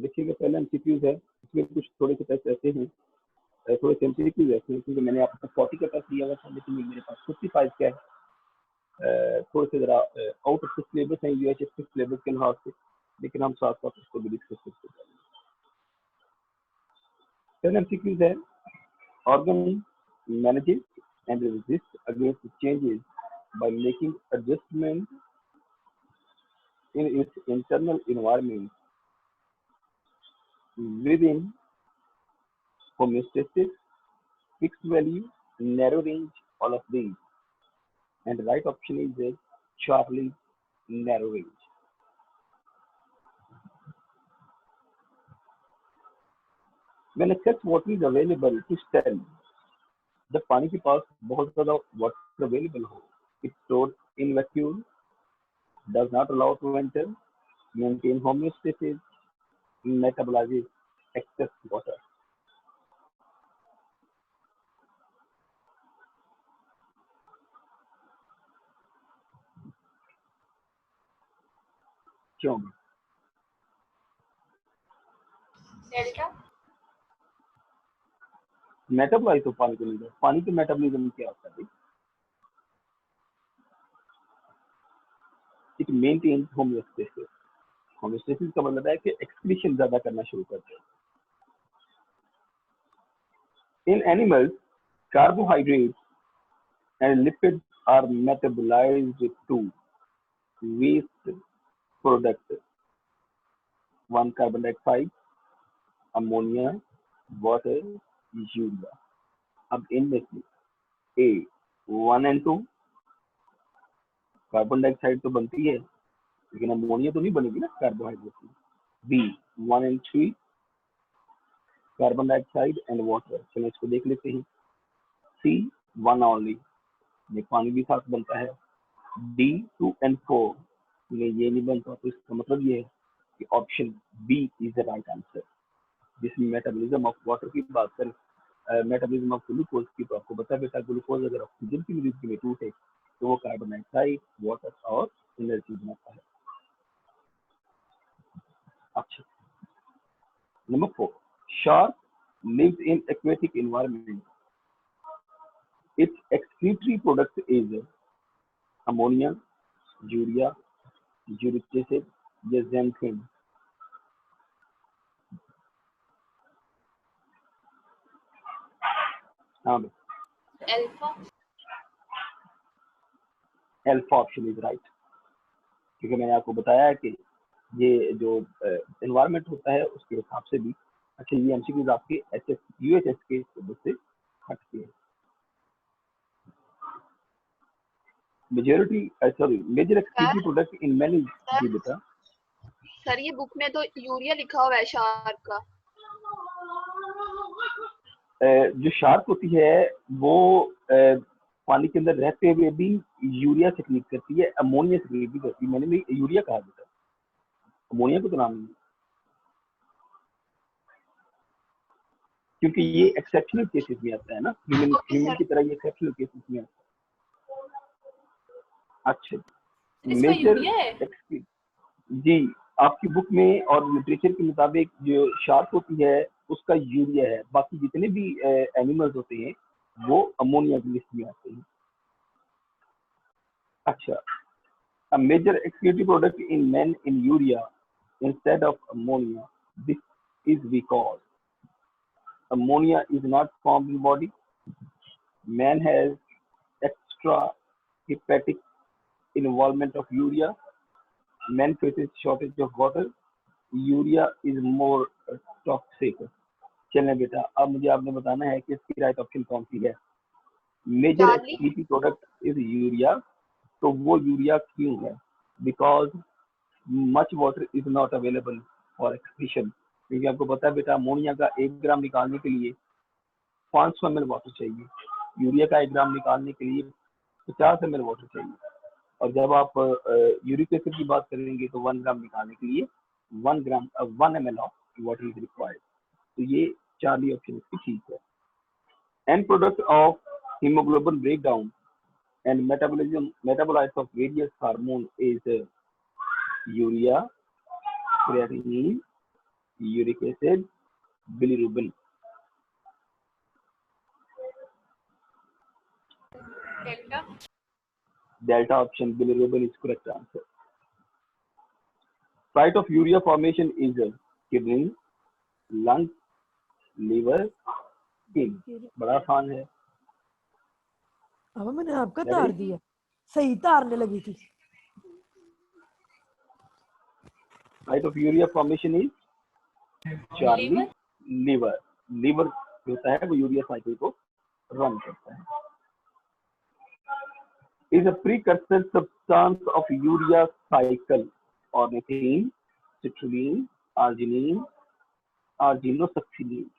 देखिएगा पहले एमसीक्यूज है, इसमें कुछ थोड़े से टेस्ट ऐसे हैं, थोड़े से एमसीक्यूज ऐसे हैं क्योंकि मैंने आपको 40 का टेस्ट दिया हुआ था लेकिन मेरे पास 55 का है। थोड़े से जरा आउट ऑफ सिलेबस है यूएचएस के सिलेबस के लिहाज से, लेकिन हम साथ साथ उसको भी डिस्कस करते हैं। पहले एमसीक्यूज है, organ manages and resists against changes by making adjustments in its internal environment within homeostasis, fixed value, narrow range, all of these. And the right option is Charlie narrow range. When excess water is available to cell, जब पानी के पास बहुत ज़्यादा water available हो, it stores in vacuum, does not allow to enter, maintain homeostasis, metabolizes excess water. क्यों? Delta metabolise तो पानी को नहीं है, पानी के मेटाबॉलिज्म क्या होता है? It maintains homeostasis. होमियोस्टेसिस का मतलब है कि एक्सक्रीशन ज्यादा करना शुरू करते हैं। In animals carbohydrates and lipids are metabolised to waste product 1 carbon dioxide, ammonia, water, urea. अब इनमें से ए 1 एंड 2 कार्बन डाइऑक्साइड तो बनती है लेकिन अमोनिया तो नहीं बनेगी ना कार्बोहाइड्रेट में। B 1 and 3 carbon dioxide and water, चलो इसको देख लेते हैं। सी 1 ओनली, ये पानी भी साथ बनता है। डी 2 एंड 4 में ये नहीं बनता, तो इसका मतलब ये है कि option B is the right answer, जिसमें मेटाबॉलिज्म ऑफ वाटर की बात करें, मेटाबॉलिज्म ऑफ ग्लूकोज की, तो आपको बता बेटा ग्लूकोज अगर ऑक्सीजन की मदद में टूटे तो वो कार्बन डाइऑक्साइड, वाटर और एनर्जी बनाता है। अच्छा, number 4, shark lives in aquatic environment. Its excretory product is ammonia, urea, uric acid, या xanthin. हाँ, alpha alpha option is right, क्योंकि मैंने आपको बताया है कि ये जो एनवायरनमेंट होता है उसके हिसाब से भी। अच्छा, ये एमसीक्यूज आपके एचएस यूएचएस के सिलेबस से हटके हैं। Major excretory product in many, जी बेटा। सर ये बुक में तो यूरिया लिखा हुआ है शार्क का। जो शार्क होती है वो पानी के अंदर रहते हुए भी यूरिया सेक्रीट करती है, अमोनिया सेक्रीट भी करती है। मैंने भी यूरिया कहा बेटा, अमोनिया को तो नाम नहीं, क्योंकि ये एक्सेप्शनल केसेस में आता है ना, ह्यूमन की तरह ये एक्सेप्शनल केसेस में आता है। अच्छा, मेजर जी, आपकी बुक में और लिटरेचर के मुताबिक जो शार्क होती है उसका यूरिया है, बाकी जितने भी एनिमल्स होते हैं वो अमोनिया की लिस्ट में आते हैं। अच्छा, a major excretory product in men in urea instead of ammonia. This is because ammonia is not formed in body. Man has extra hepatic involvement of urea. Man faces shortage of water. Urea is more toxic. चलें बेटा, अब मुझे आपने बताना है कि इसकी right option कौन सी है। Major excretory product is urea, तो वो यूरिया क्यों है? Because much water is not available for excretion, क्योंकि आपको पता है बेटा अमोनिया का 1 ग्राम निकालने के लिए 500 ml वाटर चाहिए, यूरिया का 1 ग्राम निकालने के लिए 50 ml वाटर चाहिए, और जब आप यूरिक एसिड की बात करेंगे तो 1 ग्राम निकालने के लिए 1 ml of water is required. तो ये चार्ली ऑप्शन इसकी ठीक है। And product of hemoglobin breakdown and metabolites of various hormone is urea, creatinine, uric acid, bilirubin. Delta. Delta option, bilirubin is correct answer. Site of urea formation is kidney, lung, liver, skin. बड़ा आसान है। अब मैंने आपका Ready? तार दिया, सही तारने लगी थी। Site of urea formation is Charlie, liver. Liver जो होता है वो यूरिया साइकिल को रन करता है। Is a precursor substance of urea cycle ornithine, citrulline, arginine, arginosuccinate.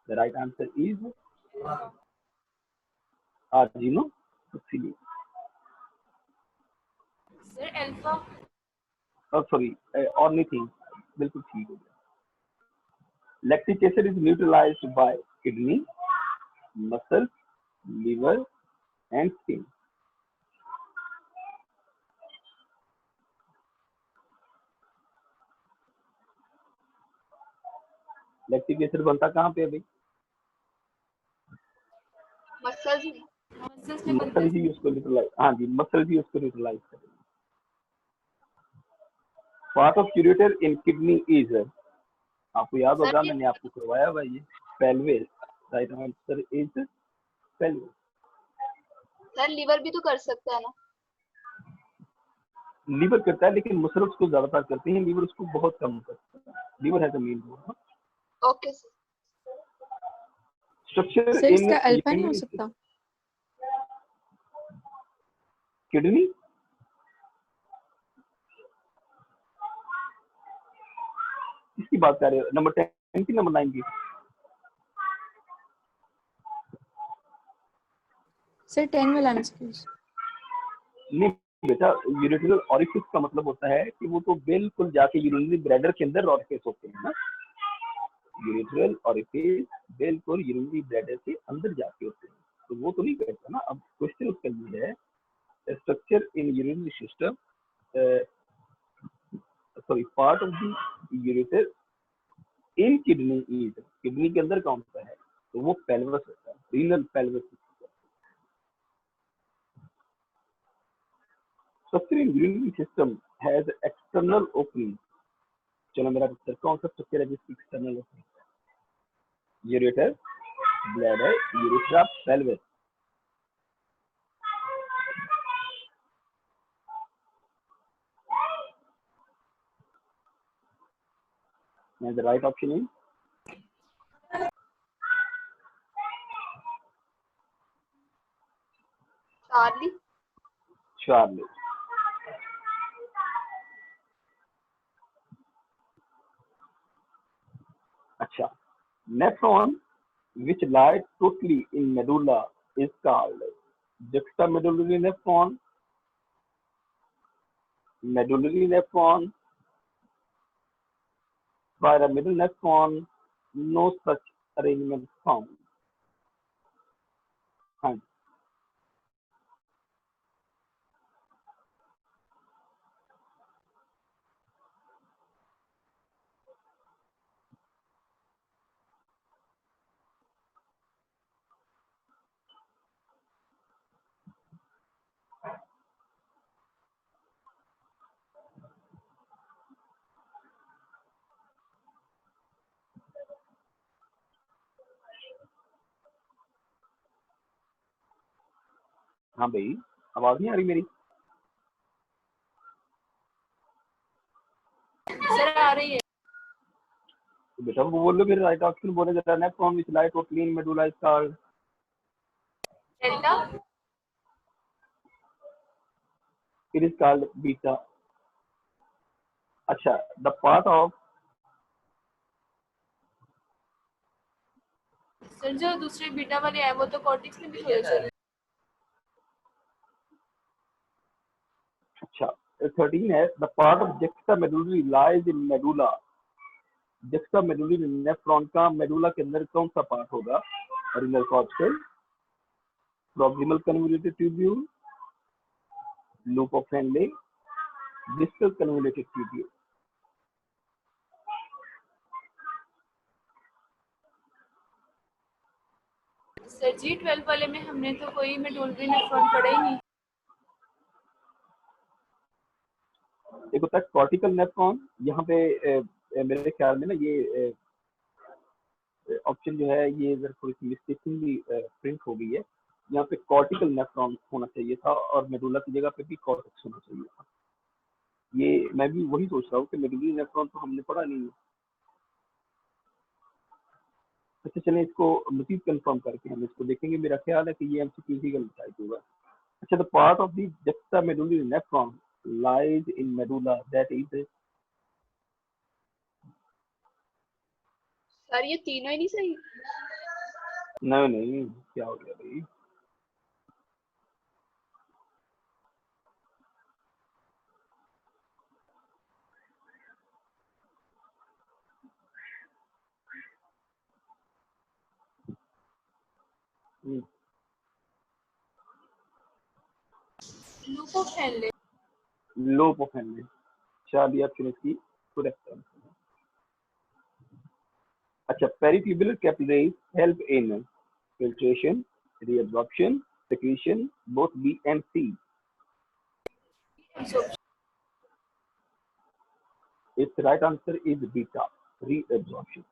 The right answer is arginosuccinate. Sir alpha. Oh, sorry, ornithine. बिल्कुल ठीक हो गया। Lactic acid is neutralized by kidney, muscle, liver, and skin. Lactic acid बनता कहाँ पे है भाई? Muscles में मसल ही उसको न्यूट्रलाइज, हाँ जी, मसल ही उसको न्यूट्रलाइज करेगा। Part of curator in kidney is, आपको याद होगा मैंने आपको करवाया भाई ये pelvis. Right answer is pelvis. Sir liver भी तो कर सकता है ना? लीवर करता है लेकिन मसल उसको ज्यादातर करते हैं, लीवर उसको बहुत कम करता है। Liver has a main role. Okay sir. Structure sir इन इसका अल्फा नहीं हो सकता? किडनी किसकी बात कर रहे हो? नंबर 10 की नंबर 9 की? सर 10 में लाना प्लीज। नहीं बेटा, यूरिनरी ऑरिफिस का मतलब होता है कि वो तो बिल्कुल जाके यूरिनरी ब्लैडर के अंदर ऑरिफिस होते हैं ना। यूरिनरी ऑरिफिस बिल्कुल यूरिनरी ब्लैडर के अंदर जाके होते हैं, तो वो तो नहीं करता ना। अब क्वेश्चन उसका ये है, structure in urinary system, sorry, part of the ureter in kidney is, kidney के अंदर कौन सा है? तो वो पेल्विस होता है, renal pelvis. Structure in urinary system has external opening. चलो मेरा उत्तर कौन सा स्ट्रक्चर है जिसकी external opening? Ureter, bladder, urethra, pelvis. And the right option is Charlie. Charlie. अच्छा, nephron which lie totally in medulla is called juxtamedullary nephron, medullary nephron, pyramidal nephron. No such arrangement found. हाँ, हाँ भाई, आवाज नहीं आ रही मेरी? Sir आ रही है। तो बेटा वो बोलो, फिर राइट ऑप्शन बोले जरा। Nephron which lie totally in medulla is called delta. It is called beta. अच्छा, द पार्ट ऑफ, सर जो दूसरे बीटा वाले है वो तो कॉर्टेक्स में भी होते हैं। अच्छा 13 है, the part of juxtamedullary lies in medulla। juxtamedullary nephron का मेडुला के अंदर कौन सा पार्ट होगा? renal corpuscle, proximal convoluted tubule, loop of Henle, distal convoluted tubule। Sir जी 12 वाले में हमने तो कोई मेडुलरी नेफ्रॉन पढ़ा ही नहीं। एक होता है कॉर्टिकल नेफ्रॉन, यहाँ पे मेरे ख्याल में ना ये ऑप्शन जो है ये इधर थोड़ी सी मिस्टेकली प्रिंट हो गई है। यहाँ पे कॉर्टिकल नेफ्रॉन होना चाहिए था और मेडुला की जगह पे भी कॉर्टेक्स होना चाहिए था। ये मैं भी वही सोच रहा हूँ कि मेडुलरी नेफ्रॉन तो हमने पढ़ा नहीं है। अच्छा चलें इसको मजीद कंफर्म करके हम इसको देखेंगे। मेरा ख्याल है कि ये एमसीक्यू ही गलत टाइप होगा। अच्छा, the part of the juxta medullary nephron lies in medulla that is. Sir ये तीनों ही नहीं सही। नहीं नहीं, क्या हो गया भाई? Loop of Henle. लोप ऑफ हेनले, चार्ली ऑप्शन इसकी करेक्ट आंसर है। अच्छा, peritubular capillaries help in filtration, reabsorption, secretion, both B and C. Its right answer is beta, reabsorption.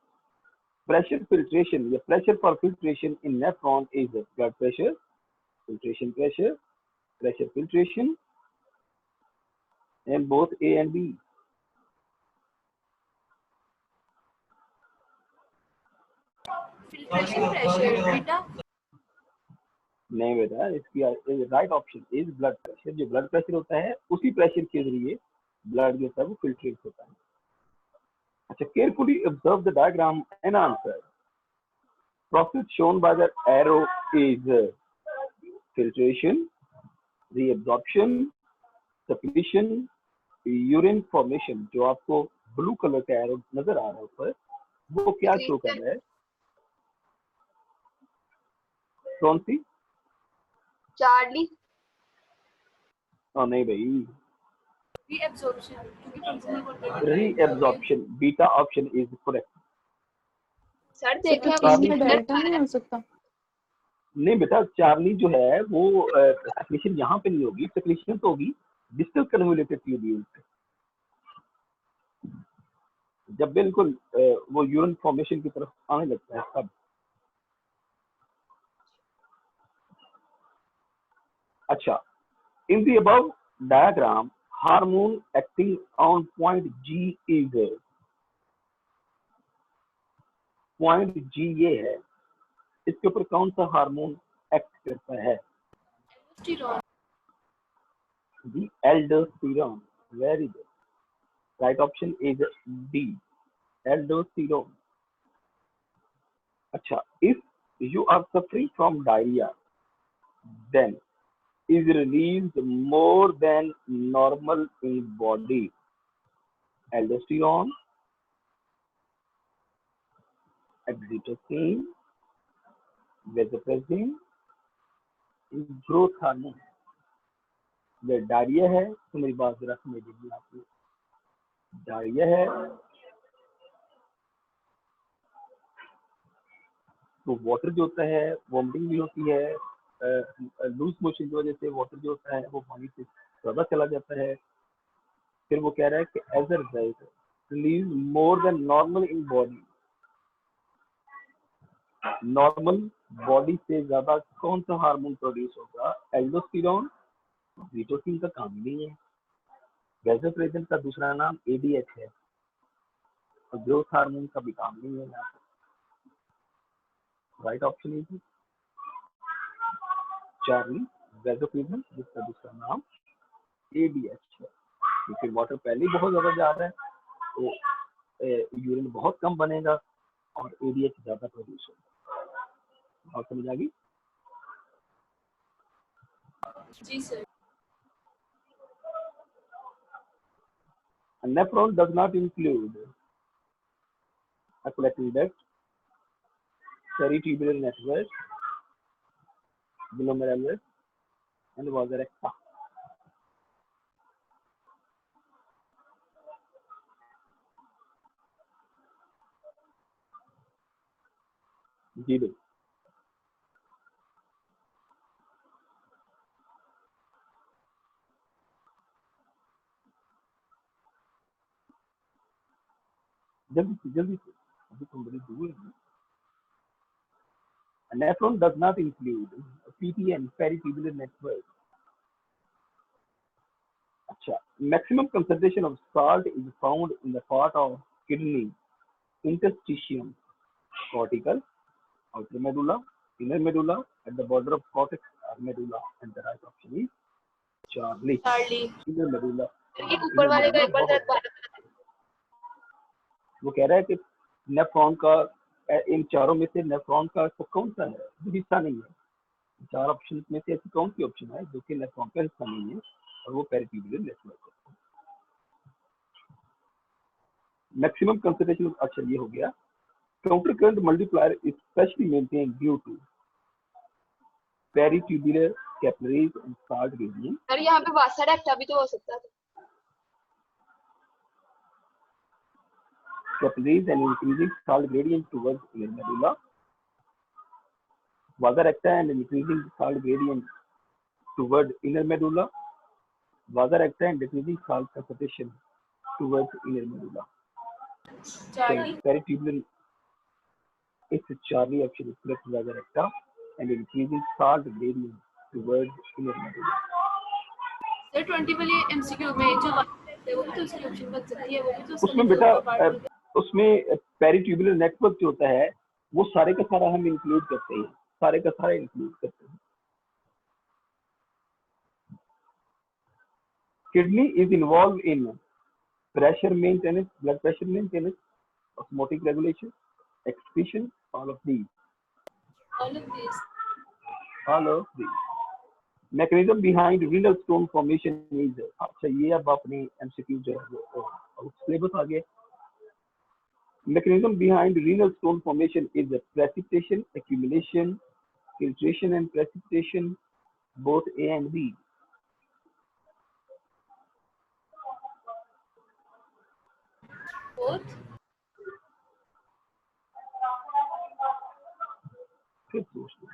Pressure filtration, the pressure for filtration in nephron is blood pressure, filtration pressure, pressure filtration, and both A and B. filtration pressure beta। नहीं बेटा, इसकी right option is blood pressure. जो blood pressure होता है उसी pressure के जरिए blood जो होता है वो फिल्ट्रेट होता है। अच्छा, carefully observe the diagram and answer. Process shown by the arrow is filtration, reabsorption, secretion, urine formation। जो आपको ब्लू कलर का एरो नजर आ रहा है ऊपर, वो क्या शो कर रहा है? कौन सी? चार्ली। नहीं भाई, रीएब्जॉर्प्शन, क्योंकि functional reabsorption, beta option is correct. Sir sir देखो क्या अब इसमें डेल्टा नहीं हो सकता? नहीं बेटा, चार्ली जो है वो सेक्रेशन यहाँ पे नहीं होगी, सेक्रेशन तो होगी डिस्टल कन्वोल्यूटेड ट्यूब्यूल पे, जब बिल्कुल वो यूरिन फॉर्मेशन की तरफ आने लगता है तब। अच्छा, in the above diagram hormone acting on point G is point G ये है, इसके ऊपर कौन सा हार्मोन एक्ट करता है? The aldosterone. Very good. Right option is D, aldosterone. अच्छा, if you are suffering from diarrhea, then is released more than normal in body aldosterone, oxytocin, vasopressin, growth hormone. अगर डायरिया है तो मेरी बात जरा समझ लीजिए। आपको डायरिया है तो वाटर जो होता है वॉमिटिंग भी होती है, लूज मोशन की वजह से वाटर जो होता है वो बॉडी से ज्यादा चला जाता है। फिर वो कह रहा है कि as a result release more than normal in body. Normal body से ज्यादा कौन सा हार्मोन प्रोड्यूस होगा? एल्डोस्टेरोन। ऑक्सीटोसिन का काम नहीं है। वैसोप्रेसिन का दूसरा नाम एडीएच है, और ग्रोथ हार्मोन का भी काम नहीं है। Right option is Charlie, vasopressin जिसका दूसरा नाम एडीएच है। क्योंकि वाटर पहले ही बहुत ज्यादा जा रहा है तो यूरिन बहुत कम बनेगा और एडीएच ज्यादा प्रोड्यूस होगा। और समझ आ गई? जी sir. A nephron does not include a collecting duct, peritubular network, glomerulus, and vas recta. जी भाई, जल्दी से अभी तुम बड़ी दूर है। A nephron does not include PT and peritubular network. अच्छा, maximum concentration of salt is found in the part of kidney, interstitium, cortical, outer medulla, inner medulla, at the border of cortex or medulla, and the right option is Charlie. Charlie Inner medulla. ये ऊपर वाले का एक बार बहुत- दोबारा बता दो। वो कह रहा है कि नेफ्रॉन का इन चारों में से नेफ्रॉन का तो कौन सा है जो हिस्सा नहीं है। चार ऑप्शन में से ऐसी कौन सी ऑप्शन है जो कि नेफ्रॉन का हिस्सा नहीं है और वो पेरिट्यूबुलर नेटवर्क है। मैक्सिमम कंसंट्रेशन, अच्छा ये हो गया। Counter current multiplier is specially maintain due to peritubular capillaries and salt gradient. Sir यहाँ पे वासाडेक्टा भी तो हो सकता था। Capillaries and increasing salt gradient towards inner medulla. Vasa recta and increasing salt gradient towards inner medulla. Vasa recta and decreasing salt concentration towards inner medulla. Charlie Peritubular, it's Charlie option is correct. Vasa recta and increasing salt gradient towards inner medulla. Sir 20 वाली MCQ में जो वासाडेक्टा है वो भी तो उसकी option बन सकती है, वो भी तो उसका उसमें network बेटा का part हो गया। उसमें पेरिट्यूबुलर नेटवर्क जो होता है वो सारे का सारा हम इंक्लूड करते हैं, सारे का सारा इंक्लूड करते हैं। Kidney is involve in pressure maintenance, blood pressure maintenance, osmotic regulation, excretion, all of these. all of these mechanism behind renal stone formation is, अच्छा ये अब अपने एमसीक्यू जो है वो सिलेबस आ गया। Mechanism behind renal stone formation is the precipitation, accumulation, filtration, and precipitation, both A and B. both फिर सोच लो।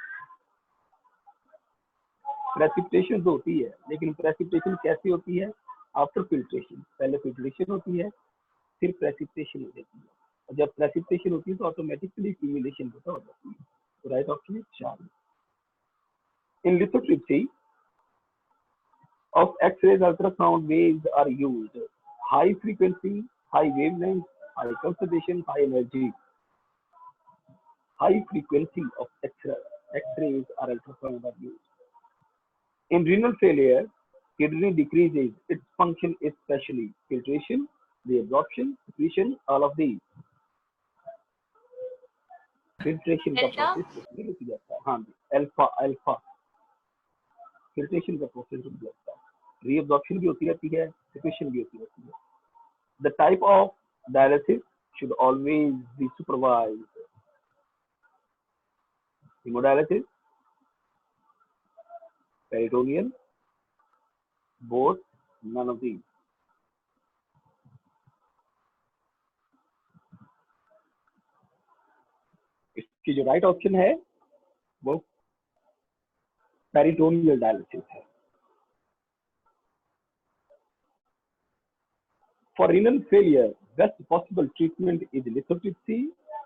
प्रेसिपिटेशन तो होती है, लेकिन प्रेसिपिटेशन कैसी होती है? आफ्टर फिल्ट्रेशन, पहले फिल्ट्रेशन होती है फिर प्रेसिपिटेशन हो जाती है, और जब प्रेसिपिटेशन होती है तो ऑटोमेटिकली एक्यूमुलेशन होता हो जाती है। तो राइट ऑप्शन है 4। इन lithotripsy of X-rays, ultrasound waves are used. High frequency, high wavelength, high concentration, high energy. High frequency of X-rays or ultrasound are used. In renal failure, kidney decreases its function, especially filtration, reabsorption, secretion, all of these. Filtration का Delta? Process रुक जाता है। हाँ जी, alpha filtration का process रुक जाता है, reabsorption भी होती रहती है, secretion भी होती रहती है। The type of dialysis should always be supervised. Hemodialysis, peritoneal, both, none of these. इसकी जो राइट ऑप्शन है वो पेरिटोनियल डायलिसिस है। For renal failure, best possible treatment is lithotripsy,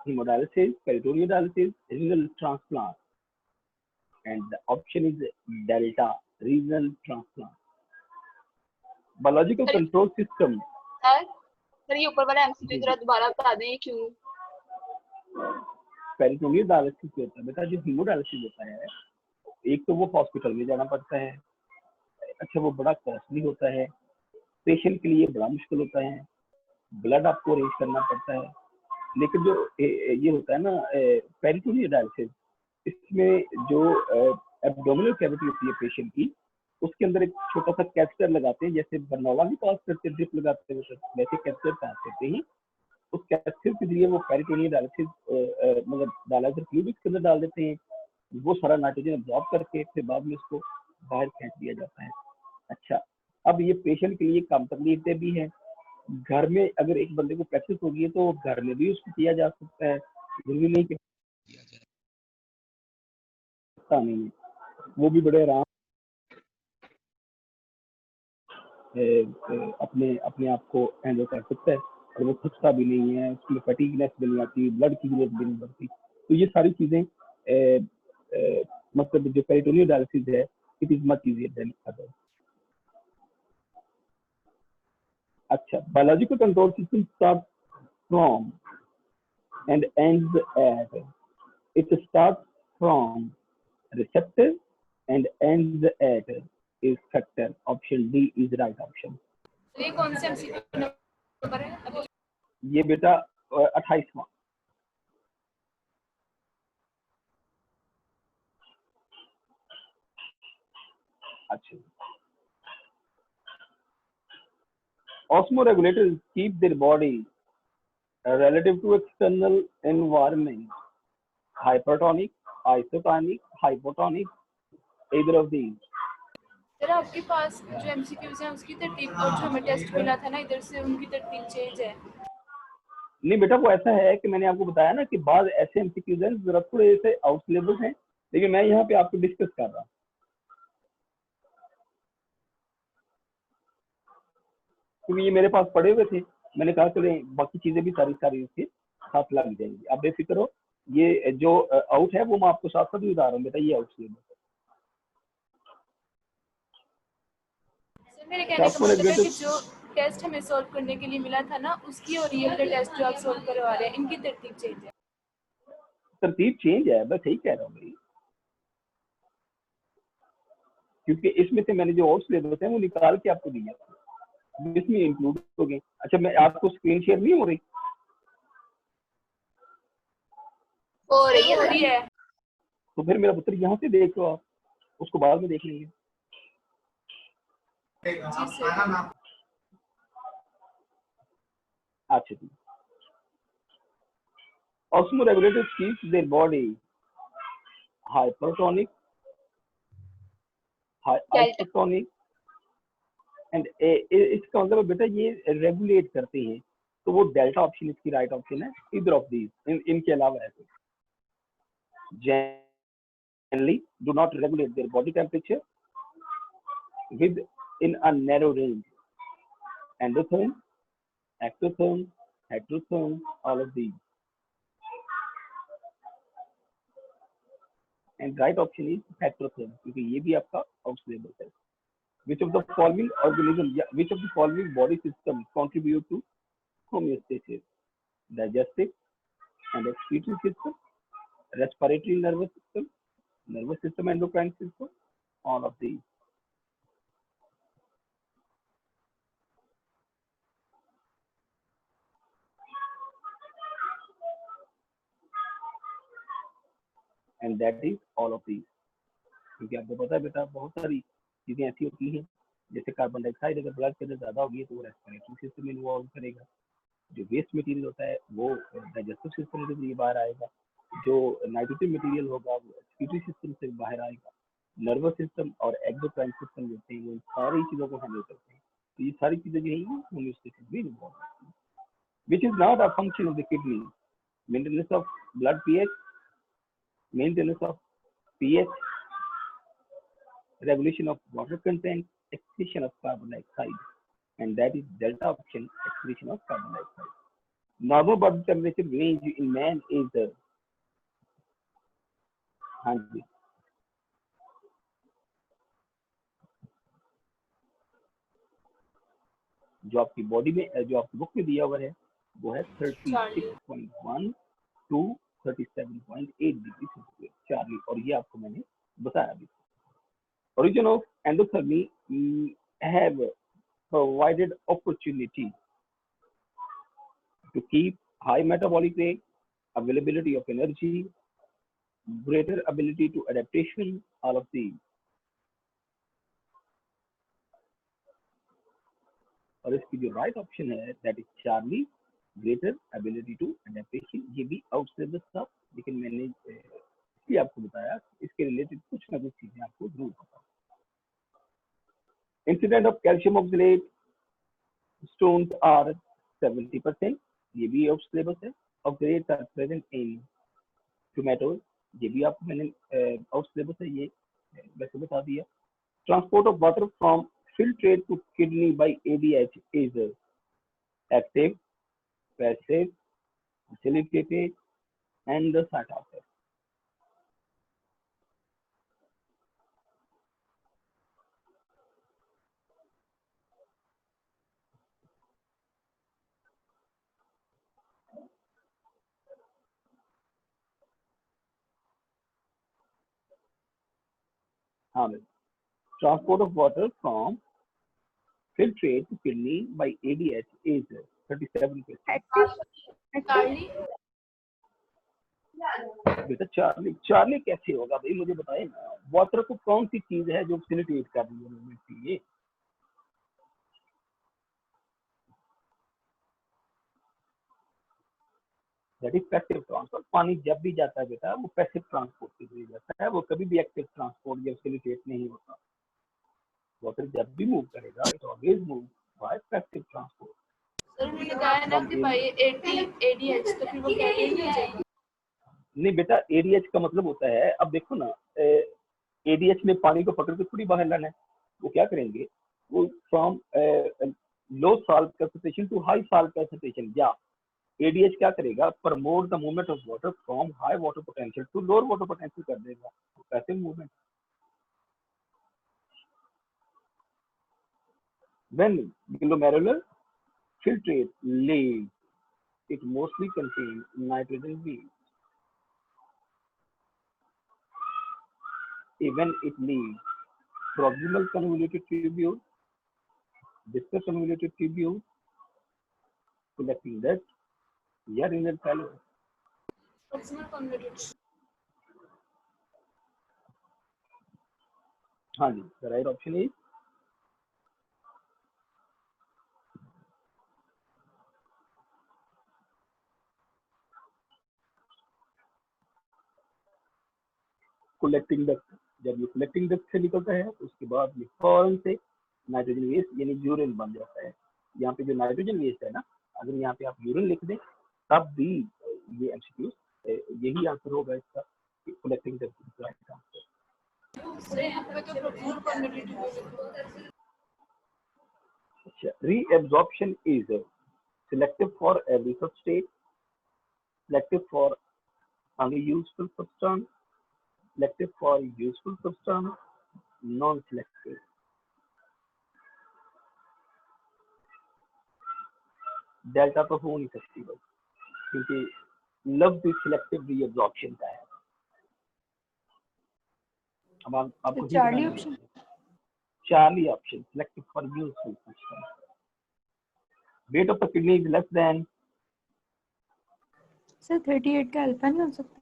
hemodialysis, peritoneal dialysis, renal transplant, and the option is delta, renal transplant. Biological control system, sir ये ऊपर वाला MCQ जरा दोबारा बता दें क्यों। पेरिटोनियल डायलिसिस होता है बेटा, जो हीमोडायलिसिस होता है, एक तो वो हॉस्पिटल में जाना पड़ता है, अच्छा वो बड़ा कॉस्टली होता है, पेशेंट के लिए बड़ा मुश्किल होता है, ब्लड आपको अरेंज करना पड़ता है। लेकिन जो ये होता है ना पेरिटोनियल डायलिसिस, इसमें जो एब्डोमिनल कैविटी होती है पेशेंट की, उसके अंदर एक छोटा सा कैथेटर लगाते हैं, जैसे बर्नौला भी पास करते हैं, ड्रिप लगाते हैं, वैसे कैथेटर पास करते हैं। उस कैथेटर के जरिए वो पेरिटोनियल डायलिसिस मतलब डायलिसिस फ्लूइड के अंदर डाल देते हैं, वो सारा नाइट्रोजन अब्जॉर्ब करके फिर बाद में उसको बाहर फेंक दिया जाता है। अच्छा, अब ये पेशेंट के लिए कम तकलीफदेह भी है। घर में अगर एक बंदे को प्रैक्टिस होगी तो घर में भी उसको किया जा सकता है, जरूरी नहीं कि नहीं, वो भी बड़े आराम अपने आप को हैंडल कर सकता है। और वो थकता भी नहीं है, उसमें फटीगनेस भी नहीं आती, ब्लड की जरूरत भी नहीं पड़ती। तो ये सारी चीजें मतलब जो पेरिटोनियल डायलिसिस है, it is much easier than other. अच्छा, biological control system start from and ends at, it start from receptor and ends at is factor. Option D is right option. ये कौन से एमसीक्यू नंबर है अभी? ये बेटा 28वां। अच्छा, osmoregulators keep their body relative to external environment hypertonic, isotonic, hypotonic, either of these. Sir आपके पास जो एमसीक्यूज हैं उसकी तरतीब और जो हमें टेस्ट मिला था ना इधर से उनकी तरतीब चेंज है। नहीं बेटा, वो ऐसा है कि मैंने आपको बताया ना कि बाद ऐसे एमसीक्यूज हैं जरा थोड़े से आउट सिलेबस हैं, लेकिन मैं यहाँ पे आपको डिस्कस कर रहा हूँ। क्योंकि ये मेरे पास पड़े हुए थे, मैंने कहा चले बाकी चीजें भी सारी उसके साथ लग जाएंगी। आप बेफिक्र हो, ये जो आउट है वो मैं आपको साथ साथ भी बता रहा हूँ बेटा, ये आउट सिलेबस है। सर मेरे कहने का मतलब है कि जो टेस्ट हमें सॉल्व करने के लिए मिला था ना उसकी और ये वाले टेस्ट जो आप सॉल्व करवा रहे हैं इनकी तरतीब चेंज है। तरतीब चेंज है, मैं सही कह रहा हूँ भाई, क्योंकि इसमें से मैंने जो आउट सिलेबस है वो निकाल के आपको दिया, इसमें इंक्लूड हो गए। अच्छा, मैं आपको स्क्रीन शेयर नहीं हो रही? हो रही है। तो फिर मेरा पुत्र यहाँ से देख लो, आप उसको बाद में देख लेंगे। अच्छा जी, osmoregulators keep their body hypertonic, isotonic and इसका मतलब बेटा ये रेगुलेट करते हैं, तो वो डेल्टा ऑप्शन इसकी राइट ऑप्शन है। इधर ऑफ दीज, इनके अलावा ऐसे generally do not regulate their body temperature within a narrow range. Endotherm, ectotherm, heterotherm, all of these. And right option is heterotherm, क्योंकि ये भी आपका आउट सिलेबस है। Which of the following organism, which of the following body systems contribute to homeostasis? Digestive and excretory system, respiratory nervous system, endocrine system, all of these. And that is all of these. क्योंकि आपको पता है बेटा बहुत सारी चीजें ऐसी होती हैं, जैसे कार्बन डाइऑक्साइड अगर ब्लड प्रेशर ज्यादा होगी तो वो रेस्पिरेटरी सिस्टम में इन्वॉल्व करेगा, जो वेस्ट मटेरियल होता है वो डाइजेस्टिव सिस्टम के जरिए बाहर आएगा, जो नाइट्रोजन मटेरियल होगा वो एक्सक्रीटरी सिस्टम से बाहर आएगा, नर्वस सिस्टम और एक्सोक्राइन सिस्टम होते हैं वो सारी चीजों को हैंडल करते हैं। तो ये सारी चीजें जो है होम्योस्टेसिस में इन्वॉल्व होती हैं, which is not a function of the kidney. Maintenance of blood pH, maintenance of pH, regulation of water content, excretion of carbon dioxide, and that is delta option, excretion of carbon dioxide. Normal body temperature range in man is हाँ जी, जो आपकी body में जो आपकी book में दिया हुआ है वो है 36.1 to 37.8 डिग्री सेल्सियस चार्ली, और ये आपको मैंने बताया भी। Origin of endothermy have provided opportunity to keep high metabolic rate, availability of energy, greater ability to adaptation, all of these. और इसकी जो राइट ऑप्शन है that is Charlie, greater ability to adaptation. ये भी आउट सिलेबस था, लेकिन मैंने इसलिए आपको बताया, इसके रिलेटेड कुछ ना कुछ चीजें आपको जरूर पता। Incident of calcium oxalate stones are 70%, ये भी आउट सिलेबस है। Oxalates are present in tomatoes, ये भी आपको मैंने आउट सिलेबस है, ये वैसे बता दिया। Transport of water from filtrate to kidney by ADH is active, passive, facilitated, and the sought after. हाँ भाई, transport of water from filtrate to kidney by ADH is 37%. कार्ली बेटा चार्ली चार्ली कैसे होगा भाई, मुझे बताए ना। वाटर को कौन सी चीज है जो फैसिलिटेट कर रही है मूवमेंट के लिए? That is passive transport. पानी जब भी जाता है बेटा वो पैसिव ट्रांसपोर्ट के जरिए जाता है, वो कभी भी एक्टिव ट्रांसपोर्ट या फैसिलिटेट नहीं होता। वाटर जब भी मूव करेगा it always move by passive transport. Sir मैंने कहा ना कि भाई 80 ADH तो फिर वो कैटेगरी हो जाएगा। नहीं बेटा, एडीएच का मतलब होता है, अब देखो ना, एडीएच में पानी को पकड़ के थोड़ी बाहर लाना है। वो क्या करेंगे, वो from low salt concentration to high salt concentration, या एडीएच क्या करेगा, promote the movement of water from high water potential to lower water potential कर देगा, passive movement. When glomerular filtrate leaves, it mostly contains nitrogen waste. Even it leaves proximal convoluted tubule, distal convoluted tubule, collecting dust, या renal fallow. Proximal converted हाँ जी, the right option is collecting duct। जब ये collecting duct से निकलता है तो उसके बाद ये फौरन से नाइट्रोजन वेस्ट यानी यूरिन बन जाता है। यहाँ पे जो नाइट्रोजन वेस्ट है ना, अगर यहाँ पे आप यूरिन लिख दें तब भी ये एमसीक्यू यही आंसर होगा इसका, collecting duct right answer. Sir यहाँ पे तो प्रॉक्सिमल कन्वर्टेड अच्छा, reabsorption is selective for every substrate, selective for unuseful substance, selective for useful substance, non-selective। Delta तो हो नहीं सकती बस, क्योंकि लव भी सिलेक्टिव रीअब्जॉर्प्शन का है। अब आपको Charlie option Charlie option selective for useful substance. Weight of the kidney is less than, sir 38 का अल्फा नहीं हो सकता।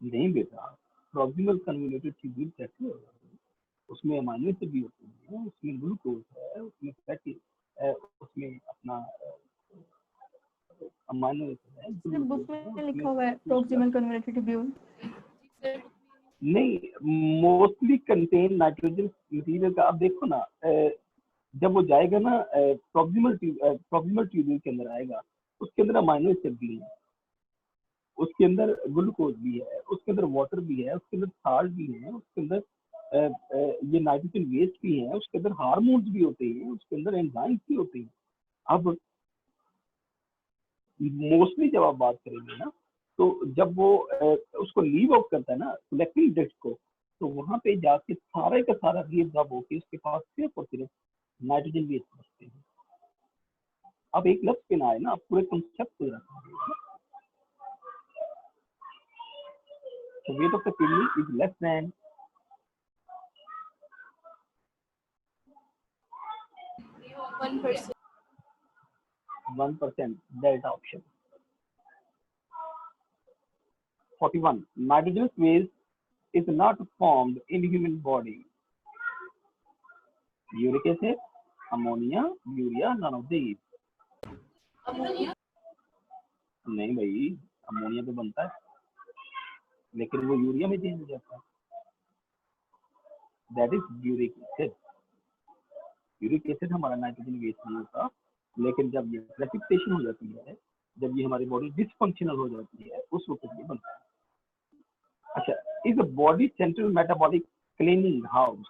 नहीं बेटा, प्रॉक्सिमल कन्वोल्यूटेड ट्यूब्यूल कैसे होगा, उसमें अमाइनो एसिड भी होते हैं, उसमें ग्लूकोज है, उसमें फैटी है, उसमें अपना अमाइनो एसिड है, सर बुक ग्लूकोज है, में लिखा उसमें हुआ है प्रॉक्सिमल कन्वर्टेड ट्यूब्यूल। नहीं, मोस्टली कंटेन नाइट्रोजन मटेरियल का। आप देखो ना, जब वो जाएगा ना प्रॉक्सिमल ट्यूब्यूल के अंदर आएगा, उसके अंदर अमाइनो एसिड भी है, उसके अंदर ग्लूकोज भी है, उसके अंदर वाटर भी है, उसके अंदर साल्ट भी है, उसके अंदर ये नाइट्रोजन वेस्ट भी है, उसके अंदर हार्मोन्स भी होते हैं, उसके अंदर एंजाइम्स भी होते हैं। अब मोस्टली जब आप बात करेंगे ना, तो जब वो उसको लीव आउट करता है ना कलेक्टिंग डक्ट को, तो वहां पे जाके सारे का सारा रीअब्जॉर्ब होके उसके पास सिर्फ और सिर्फ नाइट्रोजन वेस्ट बचते हैं। अब एक लफ्ज पे ना आए ना, आप पूरे कंसेप्ट को रखेंगे। So weight of the kidney is less than 1%. 1%, delta option। 41. Nitrogenous waste is not formed in human body. Uric acid, ammonia, urea, none of these। Ammonia नहीं भाई, अमोनिया तो बनता है लेकिन वो यूरिया में चेंज हो जाता है, that is uric acid. Uric acid हमारा नाइट्रोजन वेस्ट नहीं होता, लेकिन जब ये प्रेसिपिटेशन हो जाती है, जब ये हमारी बॉडी डिसफंक्शनल हो जाती है, उस वक्त ये बनता है। अच्छा, is the body central metabolic cleaning house,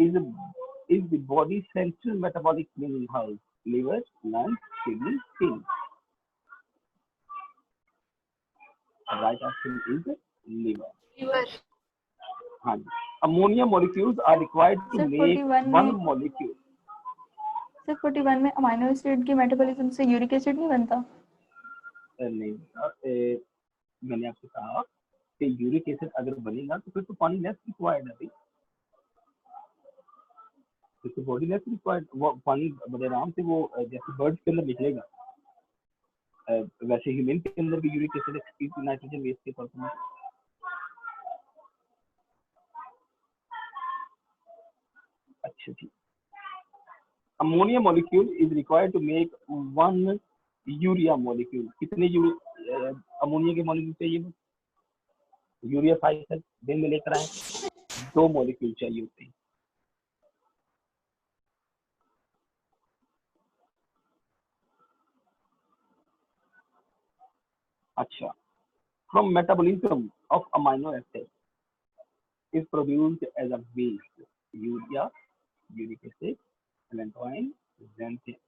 is the body central metabolic cleaning house liver, lungs, kidney, skin. Right option is liver. liver, हाँ जी. Ammonia molecules are required to Sir, make 41 one में- molecule. सिर्फ 41 में amino acid के metabolism से uric acid नहीं बनता। नहीं मैंने आपसे कहा कि यूरिक एसिड अगर बनेगा तो फिर तो पानी लेस रिक्वायर्ड है भाई, फिर तो बॉडी लेस रिक्वायर्ड, वो पानी बड़े आराम से वो जैसे बर्ड्स के अंदर निकलेगा वैसे ह्यूमन के अंदर भी uric acid excrete nitrogen base के तौर पर। अच्छा जी. Ammonia molecule is required to make one urea molecule. कितने अमोनिया के मॉलिक्यूल चाहिए? यूरिया 5 दिन में लेकर आए, 2 मॉलिक्यूल चाहिए होते हैं. अच्छा. From metabolism of amino acid is produced as a waste urea, uric acid, allantoin, xanthine.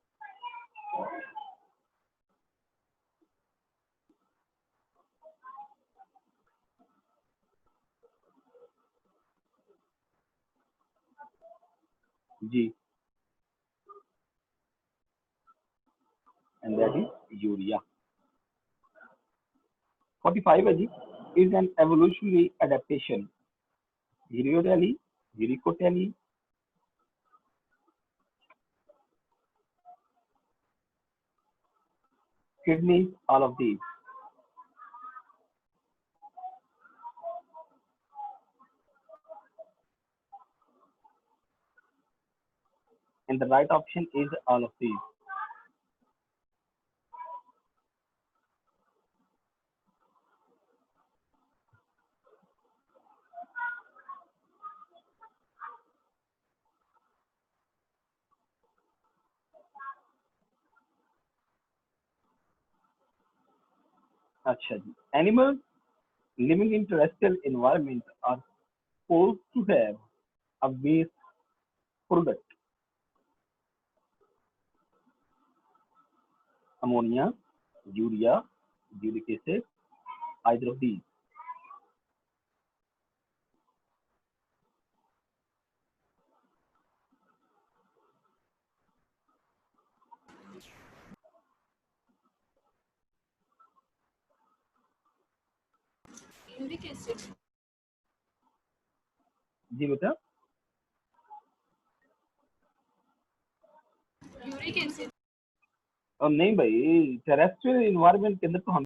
Ji. And that is urea. 45 है जी. Is an evolutionary adaptation. Ureotally, uricotally, kidneys, all of these. And the right option is all of these. अच्छा जी. Animals living in terrestrial environment are supposed to have a waste product. Ammonia, urea, uric acid, either of these. Uric acid, जी बेटा. Uric acid, और नहीं भाई, terrestrial environment के अंदर तो हम